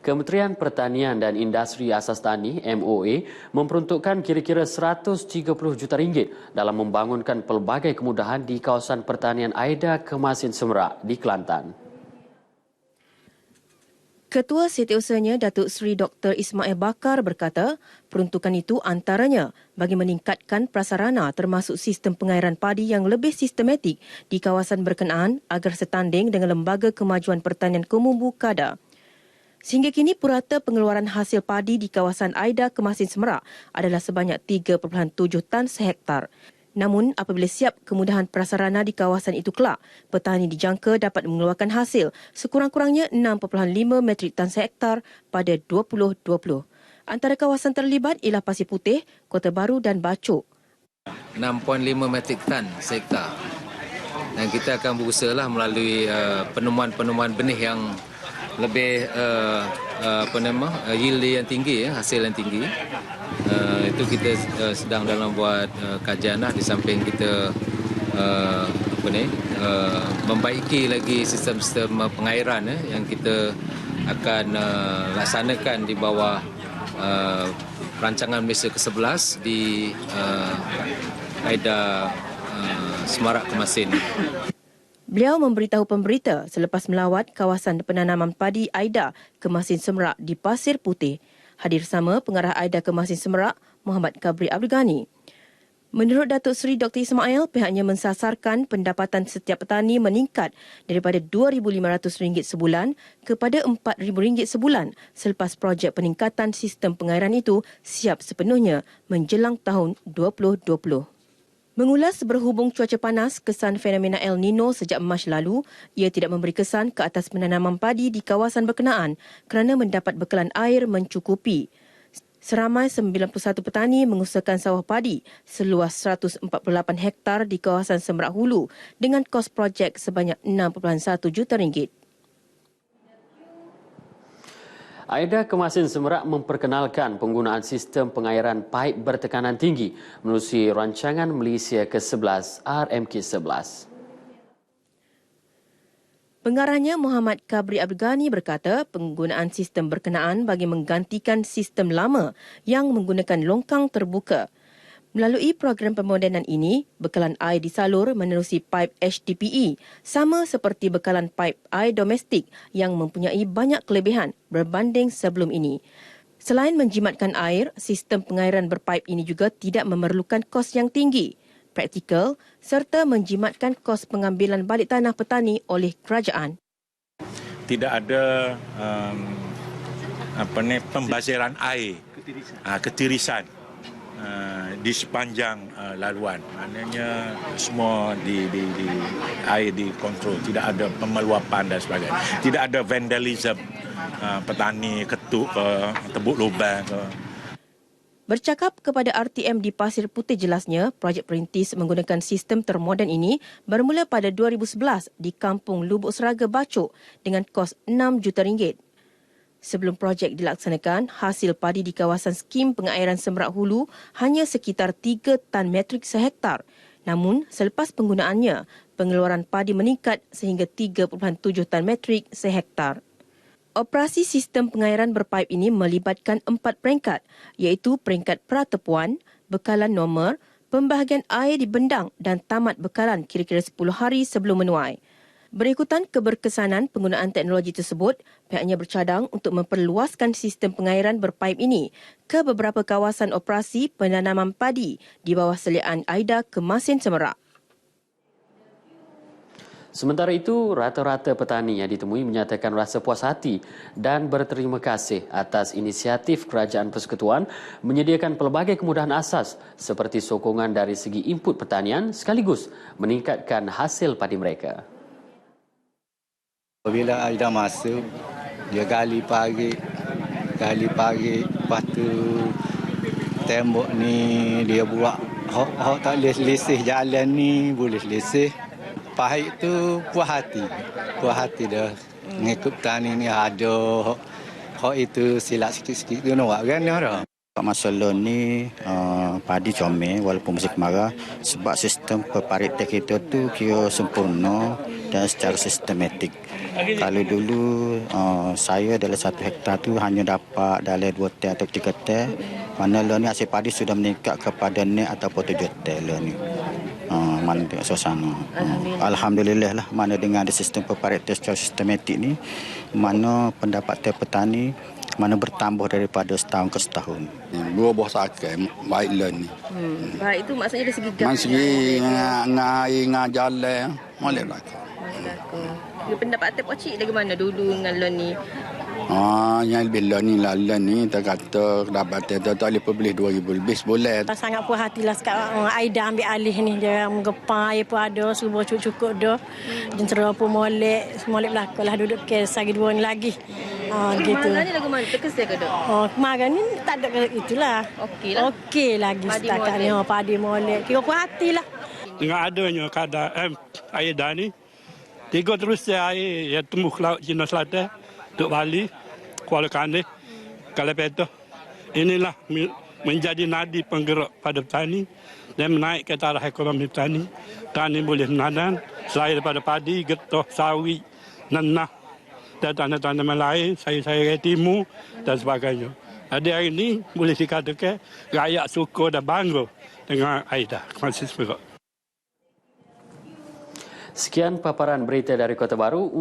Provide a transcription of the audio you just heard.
Kementerian Pertanian dan Industri Asas Tani (MOA) memperuntukkan kira-kira 130 juta ringgit dalam membangunkan pelbagai kemudahan di kawasan pertanian Aida Kemasin Semerak di Kelantan. Ketua Setiausahanya Datuk Seri Dr. Ismail Bakar berkata, peruntukan itu antaranya bagi meningkatkan prasarana termasuk sistem pengairan padi yang lebih sistematik di kawasan berkenaan agar setanding dengan Lembaga Kemajuan Pertanian Komumbu KADA. Sehingga kini purata pengeluaran hasil padi di kawasan Aida Kemasin Semerak adalah sebanyak 3.7 tan sehektar. Namun, apabila siap kemudahan prasarana di kawasan itu kelak, petani dijangka dapat mengeluarkan hasil sekurang-kurangnya 6.5 metrik tan sehektar pada 2020. Antara kawasan terlibat ialah Pasir Putih, Kota Baru dan Bacok. 6.5 metrik tan sehektar. Dan kita akan berusahalah melalui penemuan-penemuan benih yang lebih yield yang tinggi, hasil yang tinggi. Itu kita sedang dalam buat kajian di samping kita membaiki lagi sistem-sistem pengairan yang kita akan laksanakan di bawah rancangan Malaysia ke-11 di Aida Semerak Kemasin. Beliau memberitahu pemberita selepas melawat kawasan penanaman padi Aida Kemasin Semerak di Pasir Putih. Hadir sama pengarah Aida Kemasin Semerak, Muhammad Kabri Abdul Ghani. Menurut Datuk Seri Dr. Ismail, pihaknya mensasarkan pendapatan setiap petani meningkat daripada RM2,500 sebulan kepada RM4,000 sebulan selepas projek peningkatan sistem pengairan itu siap sepenuhnya menjelang tahun 2020. Mengulas berhubung cuaca panas, kesan fenomena El Nino sejak Mac lalu, ia tidak memberi kesan ke atas penanaman padi di kawasan berkenaan kerana mendapat bekalan air mencukupi. Seramai 91 petani mengusahakan sawah padi seluas 148 hektar di kawasan Semerak Hulu dengan kos projek sebanyak RM6.1 juta. Aida Kemasin Semerak memperkenalkan penggunaan sistem pengairan paip bertekanan tinggi menerusi rancangan Malaysia ke-11 RMK11. Pengarahnya Muhammad Kabri Abdul Ghani berkata penggunaan sistem berkenaan bagi menggantikan sistem lama yang menggunakan longkang terbuka. Melalui program pemodenan ini, bekalan air disalur menerusi paip HDPE sama seperti bekalan paip air domestik yang mempunyai banyak kelebihan berbanding sebelum ini. Selain menjimatkan air, sistem pengairan berpaip ini juga tidak memerlukan kos yang tinggi, praktikal serta menjimatkan kos pengambilan balik tanah petani oleh kerajaan. Tidak ada pembaziran air, ketirisan di sepanjang laluan. Maknanya semua di air dikontrol, tidak ada pemeluapan dan sebagainya. Tidak ada vandalism, petani ketuk ke, tebuk lubang ke. Bercakap kepada RTM di Pasir Putih jelasnya, projek perintis menggunakan sistem termoden ini bermula pada 2011 di Kampung Lubuk Seraga Bacok dengan kos RM6 juta. Sebelum projek dilaksanakan, hasil padi di kawasan skim pengairan Semerak Hulu hanya sekitar 3 tan metrik sehektar. Namun, selepas penggunaannya, pengeluaran padi meningkat sehingga 3.7 tan metrik sehektar. Operasi sistem pengairan berpaip ini melibatkan 4 peringkat, iaitu peringkat pratepuan, bekalan nomor, pembahagian air di bendang dan tamat bekalan kira-kira 10 hari sebelum menuai. Berikutan keberkesanan penggunaan teknologi tersebut, pihaknya bercadang untuk memperluaskan sistem pengairan berpaip ini ke beberapa kawasan operasi penanaman padi di bawah seliaan Aida Kemasin Semerak. Sementara itu, rata-rata petani yang ditemui menyatakan rasa puas hati dan berterima kasih atas inisiatif Kerajaan Persekutuan menyediakan pelbagai kemudahan asas seperti sokongan dari segi input pertanian sekaligus meningkatkan hasil padi mereka. Bila Aida masuk, dia gali pagi, lepas tu tembok ni dia buat hok tak boleh selisih jalan ni, boleh selisih. Pahit tu puas hati dah. Ngikut petani ni ada hok itu silap sikit-sikit tu nak buat kan dah. Masalah ni padi comel walaupun musim kemarau sebab sistem peparitan kita tu kira sempurna dan secara sistematik. Kalau dulu saya dalam 1 hektar tu hanya dapat dalam 2 ter atau 3 ter. Mana lah ni hasil padi sudah meningkat kepada nek ataupun 7 ter lah ni. Mana tengok suasana. Alhamdulillah lah, mana dengan ada sistem peparitan secara sistematik ni, mana pendapatan petani mana bertambah daripada setahun ke setahun. Dua buah sakai baik lah ni. Baik, itu maksudnya dari segi Man segi ngai jalan molek lah. Pendapatan Pak Cik dari mana dulu dengan loan ni? Yang lebih lah ni tak kata dapat tak boleh beli 2,000 lebih sebulan. Sangat puas hati lah sekarang Aida ambil alih ni. Dia menggepang, air pun ada, semua cukup dah. Jentera pun molek belakang lah duduk kes lagi 2 ni lagi. Gitu. Kemarin ni lagu mana? Terkesan ke dok? Kemarin ni tak ada itulah. Okey lah. Okey lagi setakat ni. Padi molek. Kira puas hati lah. Dengan adanya keadaan Aida ni, 3 terus air yang tembus laut Cina Selatan, Tok Bali, Kuala Kanis, Kalapeta. Inilah menjadi nadi penggerak pada petani dan menaikkan taraf ekonomi petani. Petani boleh menanam selain daripada padi, getah, sawi, nanah dan tanaman lain, sayur-sayur timur dan sebagainya. Jadi hari ini boleh dikatakan rakyat syukur dan bangga dengan Aida. Terima kasih. Sekian paparan berita dari Kota Baru.